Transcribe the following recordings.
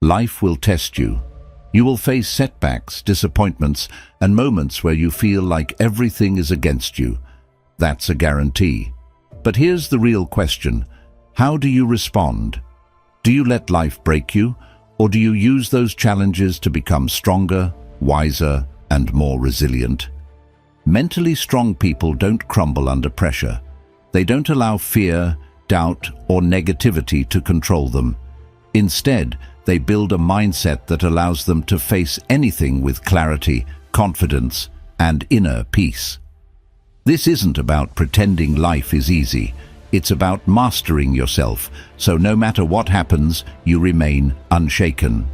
Life will test you. You will face setbacks, disappointments, and moments where you feel like everything is against you. That's a guarantee. But here's the real question. How do you respond? Do you let life break you, or do you use those challenges to become stronger, wiser, and more resilient? Mentally strong people don't crumble under pressure. They don't allow fear, doubt, or negativity to control them. Instead, they build a mindset that allows them to face anything with clarity, confidence, and inner peace. This isn't about pretending life is easy. It's about mastering yourself, so no matter what happens, you remain unshaken.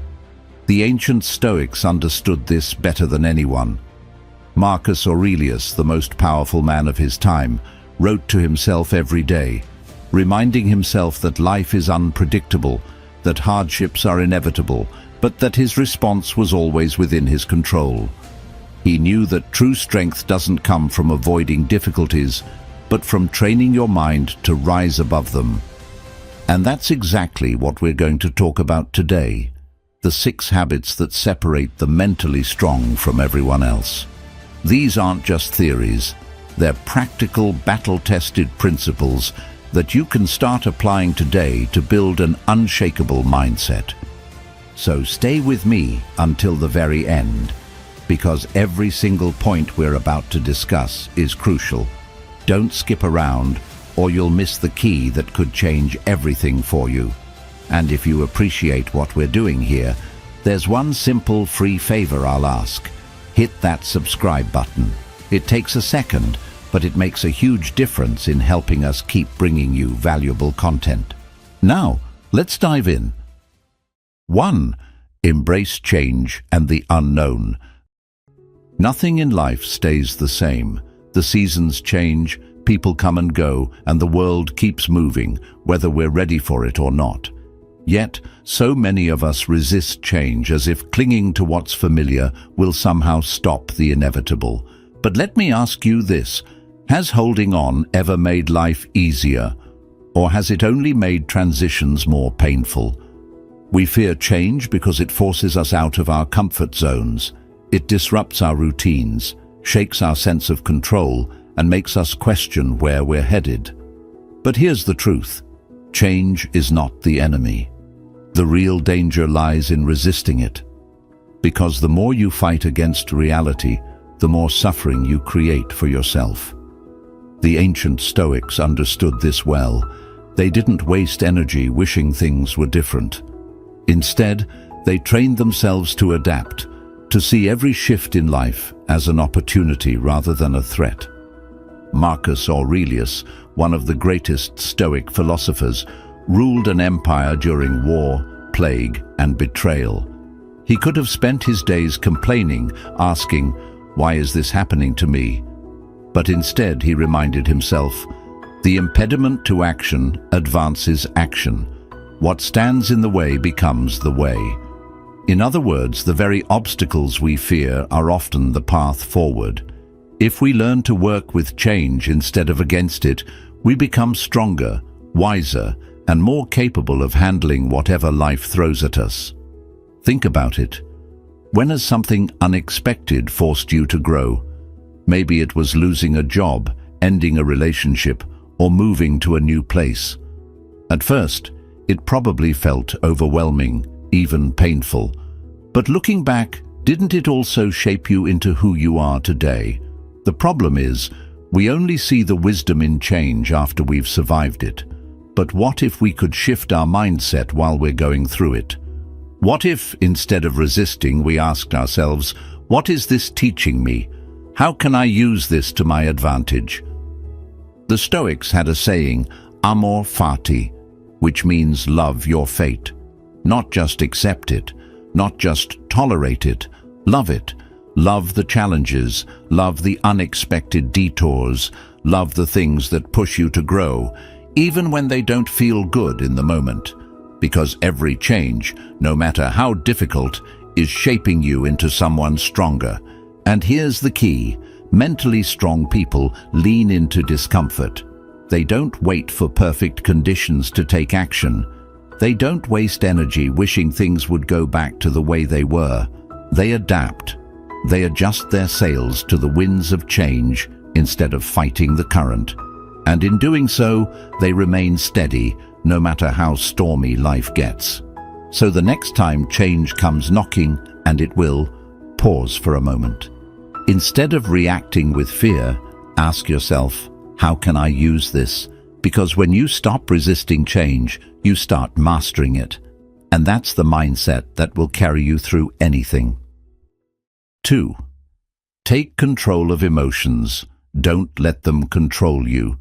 The ancient Stoics understood this better than anyone. Marcus Aurelius, the most powerful man of his time, wrote to himself every day, reminding himself that life is unpredictable, that hardships are inevitable, but that his response was always within his control. He knew that true strength doesn't come from avoiding difficulties, but from training your mind to rise above them. And that's exactly what we're going to talk about today, the 6 habits that separate the mentally strong from everyone else. These aren't just theories, they're practical, battle-tested principles that you can start applying today to build an unshakable mindset. So stay with me until the very end, because every single point we're about to discuss is crucial. Don't skip around, or you'll miss the key that could change everything for you. And if you appreciate what we're doing here, there's one simple free favor I'll ask. Hit that subscribe button. It takes a second, but it makes a huge difference in helping us keep bringing you valuable content. Now, let's dive in. 1. Embrace change and the unknown. Nothing in life stays the same. The seasons change, people come and go, and the world keeps moving, whether we're ready for it or not. Yet, so many of us resist change as if clinging to what's familiar will somehow stop the inevitable. But let me ask you this. Has holding on ever made life easier, or has it only made transitions more painful? We fear change because it forces us out of our comfort zones. It disrupts our routines, shakes our sense of control, and makes us question where we're headed. But here's the truth. Change is not the enemy. The real danger lies in resisting it. Because the more you fight against reality, the more suffering you create for yourself. The ancient Stoics understood this well. They didn't waste energy wishing things were different. Instead, they trained themselves to adapt, to see every shift in life as an opportunity rather than a threat. Marcus Aurelius, one of the greatest Stoic philosophers, ruled an empire during war, plague, and betrayal. He could have spent his days complaining, asking, "Why is this happening to me?" But instead he reminded himself, "The impediment to action advances action. What stands in the way becomes the way." In other words, the very obstacles we fear are often the path forward. If we learn to work with change instead of against it, we become stronger, wiser, and more capable of handling whatever life throws at us. Think about it. When has something unexpected forced you to grow? Maybe it was losing a job, ending a relationship, or moving to a new place. At first, it probably felt overwhelming, even painful. But looking back, didn't it also shape you into who you are today? The problem is, we only see the wisdom in change after we've survived it. But what if we could shift our mindset while we're going through it? What if, instead of resisting, we asked ourselves, what is this teaching me? How can I use this to my advantage? The Stoics had a saying, amor fati, which means love your fate. Not just accept it, not just tolerate it, love it. Love the challenges, love the unexpected detours, love the things that push you to grow, even when they don't feel good in the moment. Because every change, no matter how difficult, is shaping you into someone stronger. And here's the key. Mentally strong people lean into discomfort. They don't wait for perfect conditions to take action. They don't waste energy wishing things would go back to the way they were. They adapt. They adjust their sails to the winds of change instead of fighting the current. And in doing so, they remain steady, no matter how stormy life gets. So the next time change comes knocking, and it will, pause for a moment. Instead of reacting with fear, ask yourself, how can I use this? Because when you stop resisting change, you start mastering it. And that's the mindset that will carry you through anything. 2. Take control of emotions. Don't let them control you.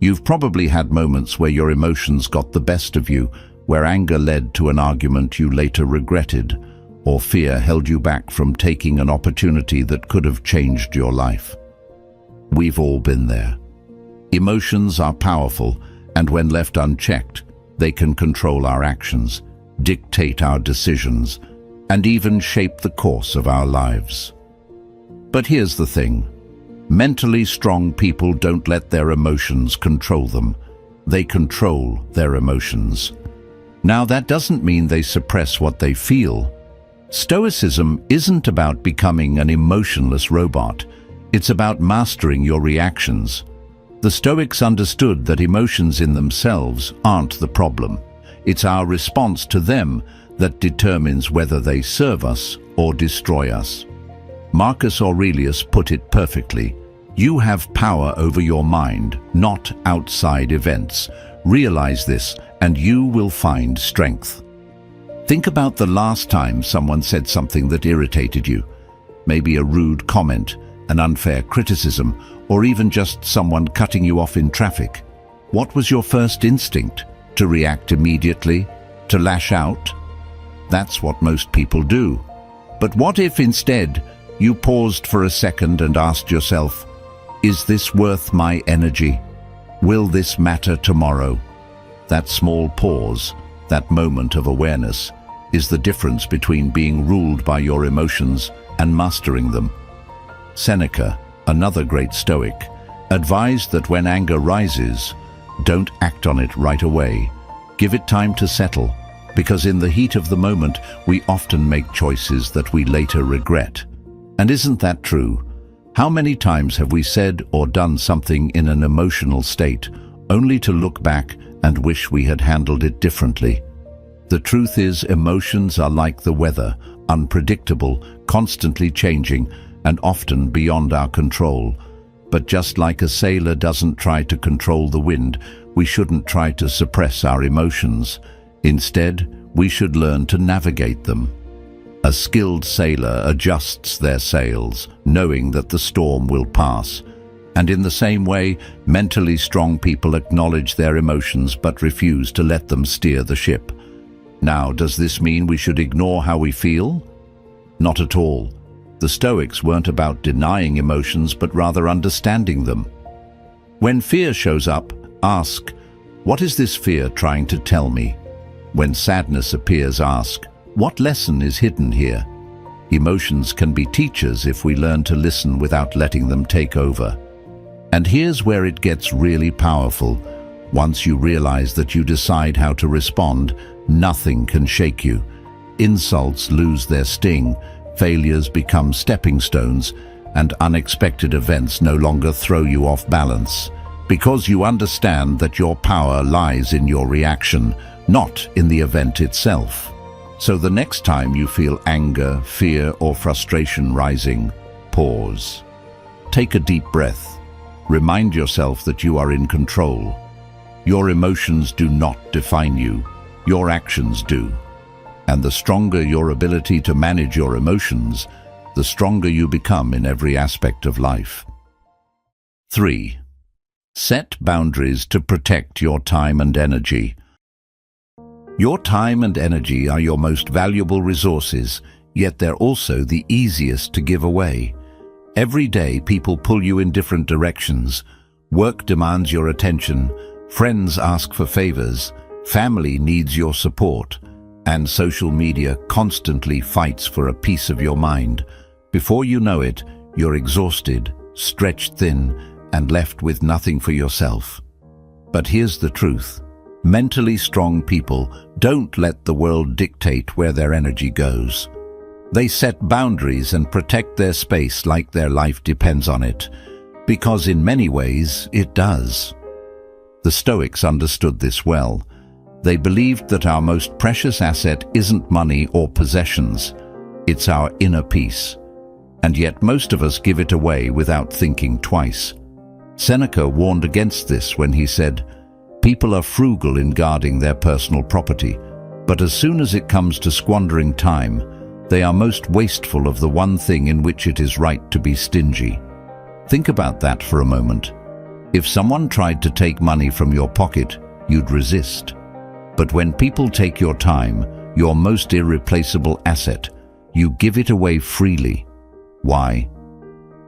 You've probably had moments where your emotions got the best of you, where anger led to an argument you later regretted, or fear held you back from taking an opportunity that could have changed your life. We've all been there. Emotions are powerful, and when left unchecked, they can control our actions, dictate our decisions, and even shape the course of our lives. But here's the thing. Mentally strong people don't let their emotions control them. They control their emotions. Now, that doesn't mean they suppress what they feel. Stoicism isn't about becoming an emotionless robot. It's about mastering your reactions. The Stoics understood that emotions in themselves aren't the problem. It's our response to them that determines whether they serve us or destroy us. Marcus Aurelius put it perfectly. You have power over your mind, not outside events. Realize this, and you will find strength. Think about the last time someone said something that irritated you. Maybe a rude comment, an unfair criticism, or even just someone cutting you off in traffic. What was your first instinct? To react immediately? To lash out? That's what most people do. But what if instead you paused for a second and asked yourself, is this worth my energy? Will this matter tomorrow? That small pause, that moment of awareness, is the difference between being ruled by your emotions and mastering them. Seneca, another great Stoic, advised that when anger rises, don't act on it right away. Give it time to settle, because in the heat of the moment, we often make choices that we later regret. And isn't that true? How many times have we said or done something in an emotional state, only to look back and wish we had handled it differently? The truth is, emotions are like the weather, unpredictable, constantly changing, and often beyond our control. But just like a sailor doesn't try to control the wind, we shouldn't try to suppress our emotions. Instead, we should learn to navigate them. A skilled sailor adjusts their sails, knowing that the storm will pass. And in the same way, mentally strong people acknowledge their emotions but refuse to let them steer the ship. Now, does this mean we should ignore how we feel? Not at all. The Stoics weren't about denying emotions, but rather understanding them. When fear shows up, ask, what is this fear trying to tell me? When sadness appears, ask, what lesson is hidden here? Emotions can be teachers if we learn to listen without letting them take over. And here's where it gets really powerful. Once you realize that you decide how to respond, nothing can shake you. Insults lose their sting, failures become stepping stones, and unexpected events no longer throw you off balance. Because you understand that your power lies in your reaction, not in the event itself. So the next time you feel anger, fear, or frustration rising, pause. Take a deep breath. Remind yourself that you are in control. Your emotions do not define you. Your actions do. And the stronger your ability to manage your emotions, the stronger you become in every aspect of life. 3. Set boundaries to protect your time and energy. Your time and energy are your most valuable resources, yet they're also the easiest to give away. Every day, people pull you in different directions. Work demands your attention, friends ask for favors, family needs your support, and social media constantly fights for a piece of your mind. Before you know it, you're exhausted, stretched thin, and left with nothing for yourself. But here's the truth. Mentally strong people don't let the world dictate where their energy goes. They set boundaries and protect their space like their life depends on it, because in many ways it does. The Stoics understood this well. They believed that our most precious asset isn't money or possessions, it's our inner peace. And yet most of us give it away without thinking twice. Seneca warned against this when he said, "People are frugal in guarding their personal property, but as soon as it comes to squandering time, they are most wasteful of the one thing in which it is right to be stingy." Think about that for a moment. If someone tried to take money from your pocket, you'd resist. But when people take your time, your most irreplaceable asset, you give it away freely. Why?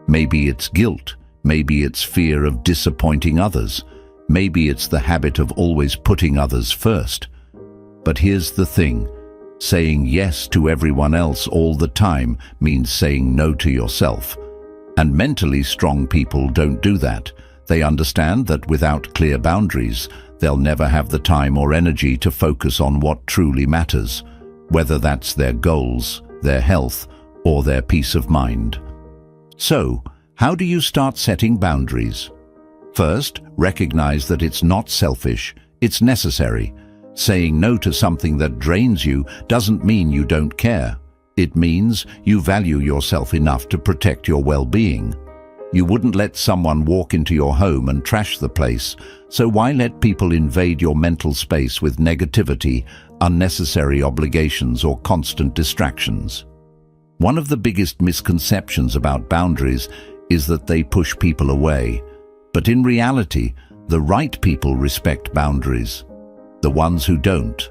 Maybe it's guilt, maybe it's fear of disappointing others, maybe it's the habit of always putting others first. But here's the thing, saying yes to everyone else all the time means saying no to yourself. And mentally strong people don't do that. They understand that without clear boundaries, they'll never have the time or energy to focus on what truly matters, whether that's their goals, their health, or their peace of mind. So, how do you start setting boundaries? First, recognize that it's not selfish, it's necessary. Saying no to something that drains you doesn't mean you don't care. It means you value yourself enough to protect your well-being. You wouldn't let someone walk into your home and trash the place, so why let people invade your mental space with negativity, unnecessary obligations, or constant distractions? One of the biggest misconceptions about boundaries is that they push people away. But in reality, the right people respect boundaries. The ones who don't,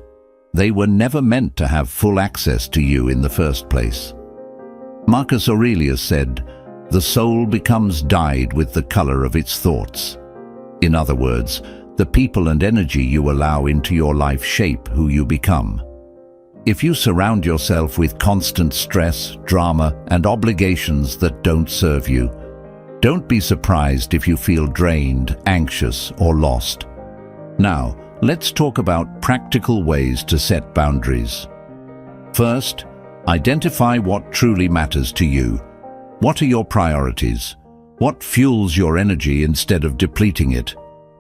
they were never meant to have full access to you in the first place. Marcus Aurelius said, "The soul becomes dyed with the color of its thoughts." In other words, the people and energy you allow into your life shape who you become. If you surround yourself with constant stress, drama, and obligations that don't serve you, don't be surprised if you feel drained, anxious, or lost. Now, let's talk about practical ways to set boundaries. First, identify what truly matters to you. What are your priorities? What fuels your energy instead of depleting it?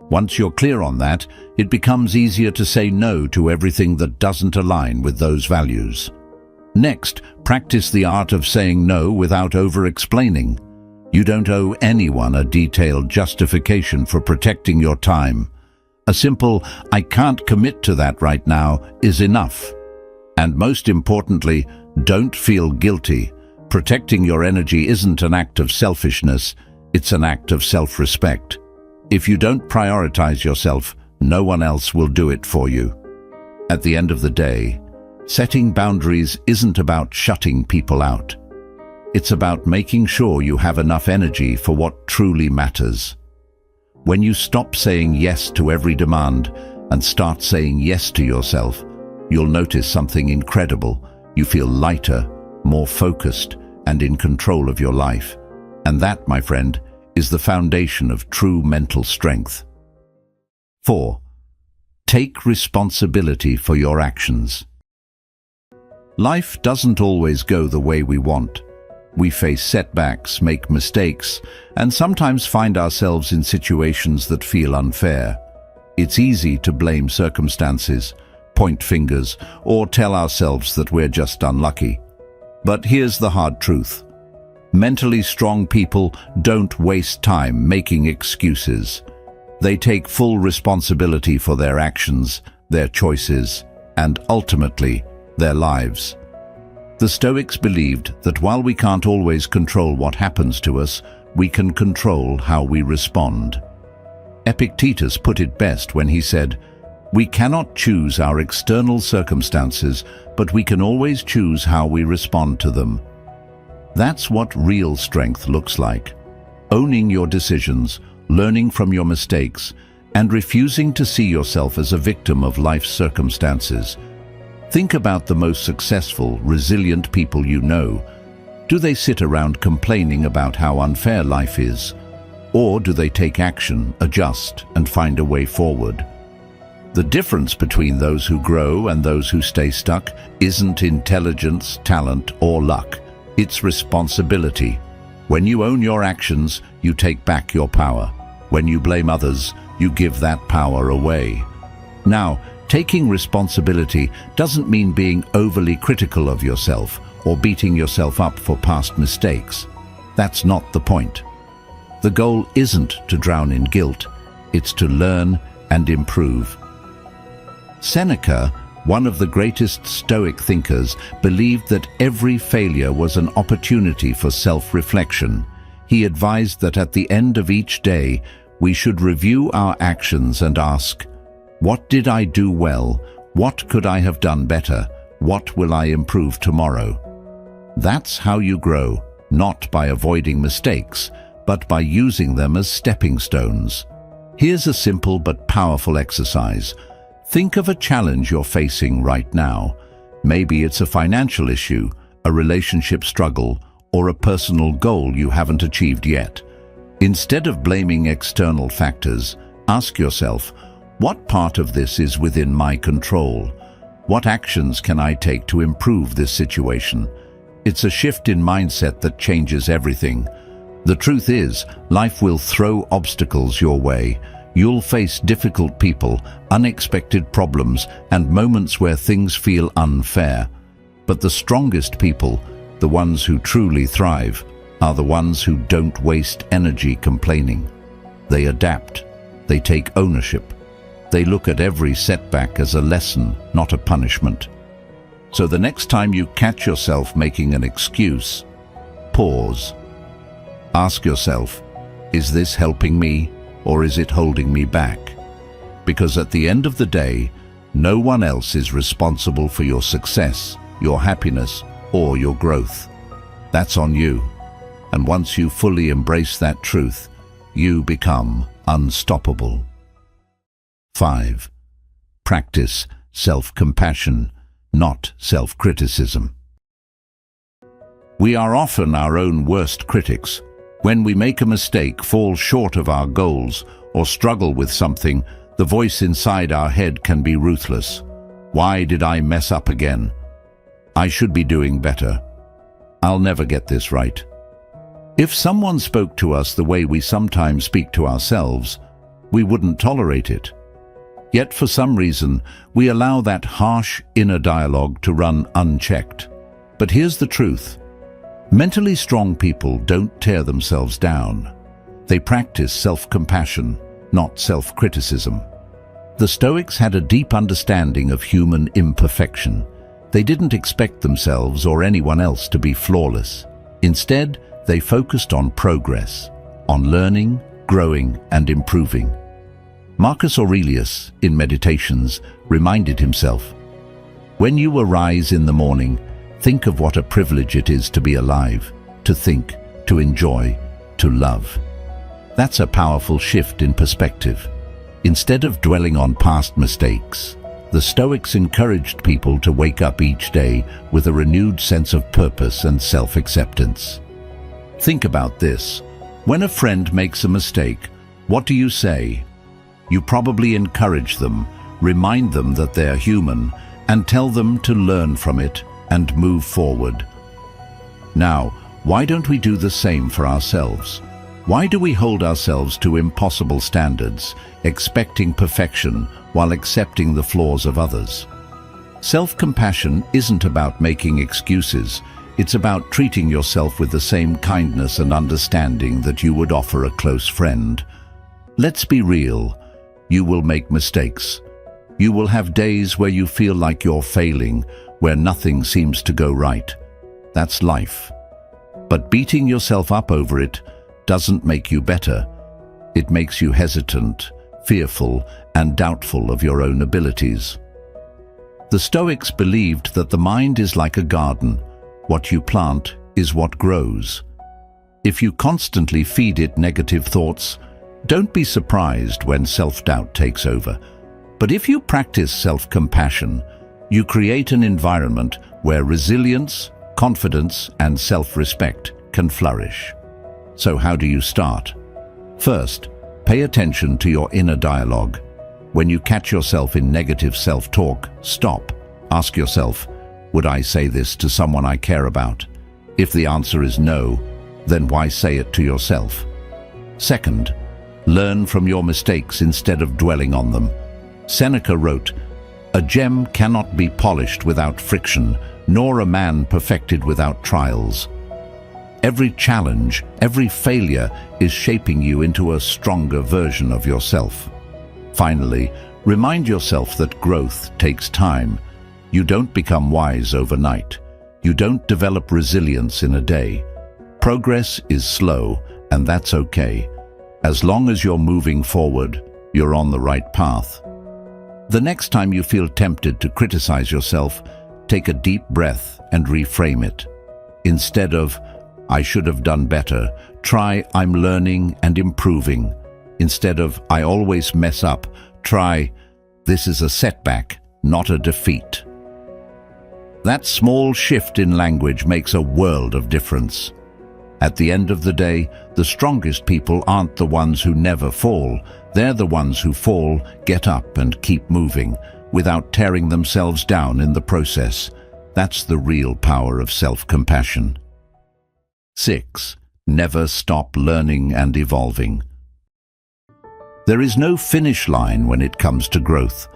Once you're clear on that, it becomes easier to say no to everything that doesn't align with those values. Next, practice the art of saying no without over-explaining. You don't owe anyone a detailed justification for protecting your time. A simple, "I can't commit to that right now," is enough. And most importantly, don't feel guilty. Protecting your energy isn't an act of selfishness, it's an act of self-respect. If you don't prioritize yourself, no one else will do it for you. At the end of the day, setting boundaries isn't about shutting people out. It's about making sure you have enough energy for what truly matters. When you stop saying yes to every demand and start saying yes to yourself, you'll notice something incredible. You feel lighter, more focused, and in control of your life. And that, my friend, is the foundation of true mental strength. 4. Take responsibility for your actions. Life doesn't always go the way we want. We face setbacks, make mistakes, and sometimes find ourselves in situations that feel unfair. It's easy to blame circumstances, point fingers, or tell ourselves that we're just unlucky. But here's the hard truth. Mentally strong people don't waste time making excuses. They take full responsibility for their actions, their choices, and ultimately, their lives. The Stoics believed that while we can't always control what happens to us, we can control how we respond. Epictetus put it best when he said, "We cannot choose our external circumstances, but we can always choose how we respond to them." That's what real strength looks like. Owning your decisions, learning from your mistakes, and refusing to see yourself as a victim of life's circumstances. Think about the most successful, resilient people you know. Do they sit around complaining about how unfair life is? Or do they take action, adjust, and find a way forward? The difference between those who grow and those who stay stuck isn't intelligence, talent, or luck. It's responsibility. When you own your actions, you take back your power. When you blame others, you give that power away. Now, taking responsibility doesn't mean being overly critical of yourself or beating yourself up for past mistakes. That's not the point. The goal isn't to drown in guilt, it's to learn and improve. Seneca, one of the greatest Stoic thinkers, believed that every failure was an opportunity for self-reflection. He advised that at the end of each day, we should review our actions and ask, what did I do well? What could I have done better? What will I improve tomorrow? That's how you grow, not by avoiding mistakes, but by using them as stepping stones. Here's a simple but powerful exercise. Think of a challenge you're facing right now. Maybe it's a financial issue, a relationship struggle, or a personal goal you haven't achieved yet. Instead of blaming external factors, ask yourself, what part of this is within my control? What actions can I take to improve this situation? It's a shift in mindset that changes everything. The truth is, life will throw obstacles your way. You'll face difficult people, unexpected problems, and moments where things feel unfair. But the strongest people, the ones who truly thrive, are the ones who don't waste energy complaining. They adapt. They take ownership. They look at every setback as a lesson, not a punishment. So the next time you catch yourself making an excuse, pause. Ask yourself, is this helping me or is it holding me back? Because at the end of the day, no one else is responsible for your success, your happiness, or your growth. That's on you. And once you fully embrace that truth, you become unstoppable. 5. Practice self-compassion, not self-criticism. We are often our own worst critics. When we make a mistake, fall short of our goals, or struggle with something, the voice inside our head can be ruthless. Why did I mess up again? I should be doing better. I'll never get this right. If someone spoke to us the way we sometimes speak to ourselves, we wouldn't tolerate it. Yet for some reason, we allow that harsh inner dialogue to run unchecked. But here's the truth. Mentally strong people don't tear themselves down. They practice self-compassion, not self-criticism. The Stoics had a deep understanding of human imperfection. They didn't expect themselves or anyone else to be flawless. Instead, they focused on progress, on learning, growing, and improving. Marcus Aurelius, in Meditations, reminded himself, "When you arise in the morning, think of what a privilege it is to be alive, to think, to enjoy, to love." That's a powerful shift in perspective. Instead of dwelling on past mistakes, the Stoics encouraged people to wake up each day with a renewed sense of purpose and self-acceptance. Think about this. When a friend makes a mistake, what do you say? You probably encourage them, remind them that they're human, and tell them to learn from it and move forward. Now, why don't we do the same for ourselves? Why do we hold ourselves to impossible standards, expecting perfection while accepting the flaws of others? Self-compassion isn't about making excuses. It's about treating yourself with the same kindness and understanding that you would offer a close friend. Let's be real. You will make mistakes. You will have days where you feel like you're failing, where nothing seems to go right. That's life. But beating yourself up over it doesn't make you better. It makes you hesitant, fearful, and doubtful of your own abilities. The Stoics believed that the mind is like a garden. What you plant is what grows. If you constantly feed it negative thoughts, don't be surprised when self-doubt takes over. But if you practice self-compassion, you create an environment where resilience, confidence, and self-respect can flourish. So how do you start? First, pay attention to your inner dialogue. When you catch yourself in negative self-talk, stop. Ask yourself, would I say this to someone I care about? If the answer is no, then why say it to yourself? Second, learn from your mistakes instead of dwelling on them. Seneca wrote, "A gem cannot be polished without friction, nor a man perfected without trials." Every challenge, every failure is shaping you into a stronger version of yourself. Finally, remind yourself that growth takes time. You don't become wise overnight. You don't develop resilience in a day. Progress is slow, and that's okay. As long as you're moving forward, you're on the right path. The next time you feel tempted to criticize yourself, take a deep breath and reframe it. Instead of, "I should have done better," try, "I'm learning and improving." Instead of, "I always mess up," try, "This is a setback, not a defeat." That small shift in language makes a world of difference. At the end of the day, the strongest people aren't the ones who never fall. They're the ones who fall, get up and keep moving, without tearing themselves down in the process. That's the real power of self-compassion. 6. Never stop learning and evolving. There is no finish line when it comes to growth.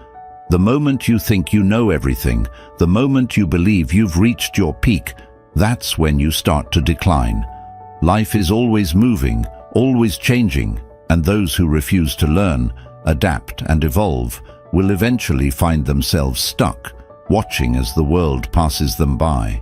The moment you think you know everything, the moment you believe you've reached your peak, that's when you start to decline. Life is always moving, always changing, and those who refuse to learn, adapt, and evolve will eventually find themselves stuck, watching as the world passes them by.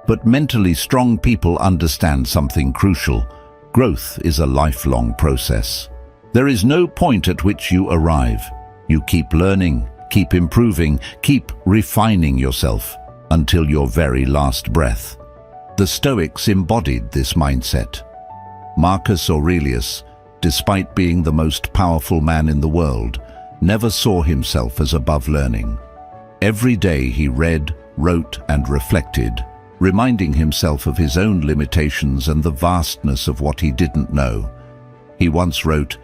But mentally strong people understand something crucial. Growth is a lifelong process. There is no point at which you arrive. You keep learning, keep improving, keep refining yourself until your very last breath. The Stoics embodied this mindset. Marcus Aurelius, despite being the most powerful man in the world, never saw himself as above learning. Every day he read, wrote, and reflected, reminding himself of his own limitations and the vastness of what he didn't know. He once wrote,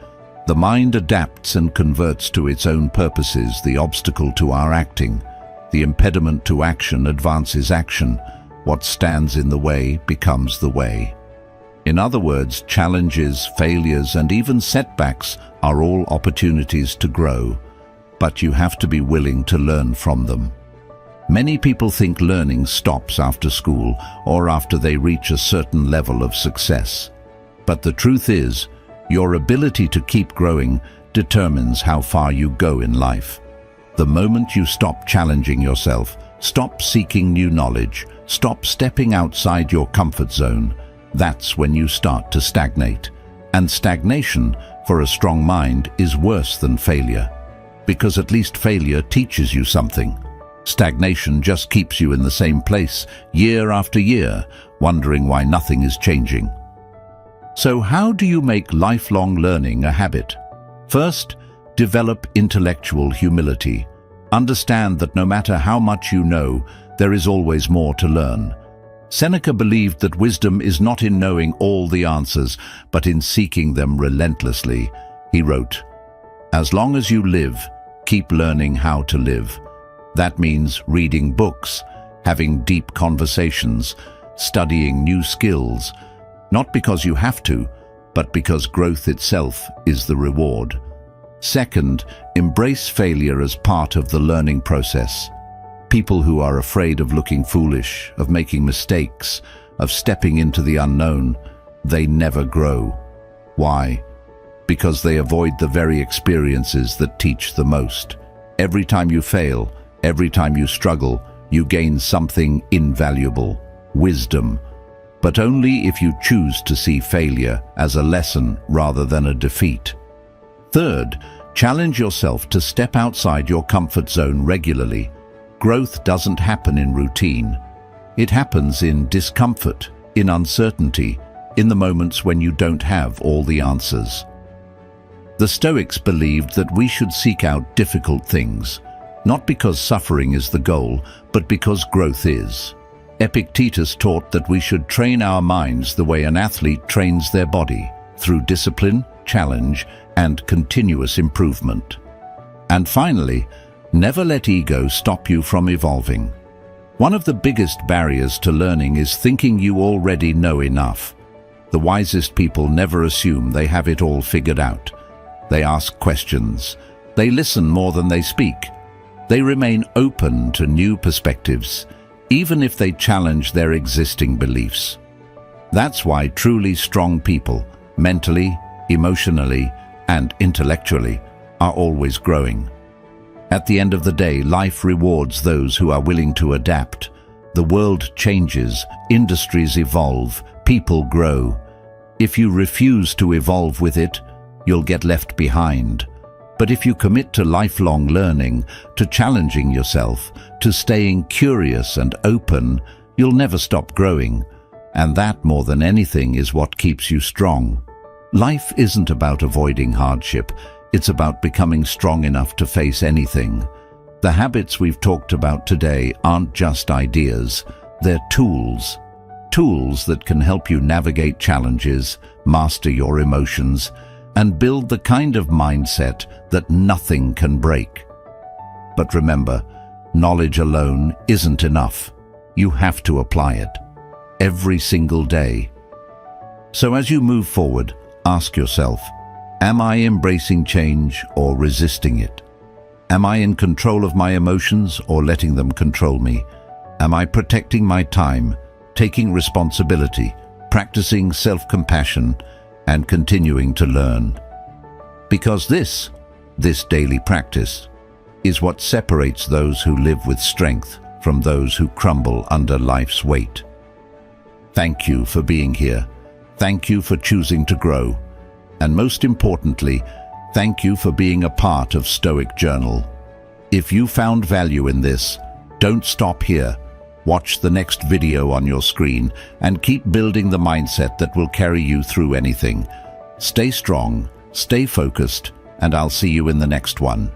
"The mind adapts and converts to its own purposes the obstacle to our acting. The impediment to action advances action. What stands in the way becomes the way." In other words, challenges, failures, and even setbacks are all opportunities to grow, but you have to be willing to learn from them. Many people think learning stops after school or after they reach a certain level of success. But the truth is, your ability to keep growing determines how far you go in life. The moment you stop challenging yourself, stop seeking new knowledge, stop stepping outside your comfort zone, that's when you start to stagnate. And stagnation, for a strong mind, is worse than failure. Because at least failure teaches you something. Stagnation just keeps you in the same place, year after year, wondering why nothing is changing. So how do you make lifelong learning a habit? First, develop intellectual humility. Understand that no matter how much you know, there is always more to learn. Seneca believed that wisdom is not in knowing all the answers, but in seeking them relentlessly. He wrote, "As long as you live, keep learning how to live." That means reading books, having deep conversations, studying new skills, not because you have to, but because growth itself is the reward. Second, embrace failure as part of the learning process. People who are afraid of looking foolish, of making mistakes, of stepping into the unknown, they never grow. Why? Because they avoid the very experiences that teach the most. Every time you fail, every time you struggle, you gain something invaluable, wisdom, but only if you choose to see failure as a lesson rather than a defeat. Third, challenge yourself to step outside your comfort zone regularly. Growth doesn't happen in routine. It happens in discomfort, in uncertainty, in the moments when you don't have all the answers. The Stoics believed that we should seek out difficult things, not because suffering is the goal, but because growth is. Epictetus taught that we should train our minds the way an athlete trains their body, through discipline, challenge, and continuous improvement. And finally, never let ego stop you from evolving. One of the biggest barriers to learning is thinking you already know enough. The wisest people never assume they have it all figured out. They ask questions. They listen more than they speak. They remain open to new perspectives, even if they challenge their existing beliefs. That's why truly strong people, mentally, emotionally, and intellectually, are always growing. At the end of the day, life rewards those who are willing to adapt. The world changes, industries evolve, people grow. If you refuse to evolve with it, you'll get left behind. But if you commit to lifelong learning, to challenging yourself, to staying curious and open, you'll never stop growing. And that, more than anything, is what keeps you strong. Life isn't about avoiding hardship. It's about becoming strong enough to face anything. The habits we've talked about today aren't just ideas. They're tools. Tools that can help you navigate challenges, master your emotions, and build the kind of mindset that nothing can break. But remember, knowledge alone isn't enough. You have to apply it every single day. So as you move forward, ask yourself, am I embracing change or resisting it? Am I in control of my emotions or letting them control me? Am I protecting my time, taking responsibility, practicing self-compassion, and continuing to learn? Because this daily practice, is what separates those who live with strength from those who crumble under life's weight. Thank you for being here. Thank you for choosing to grow. And most importantly, thank you for being a part of Stoic Journal. If you found value in this, don't stop here. Watch the next video on your screen and keep building the mindset that will carry you through anything. Stay strong, stay focused, and I'll see you in the next one.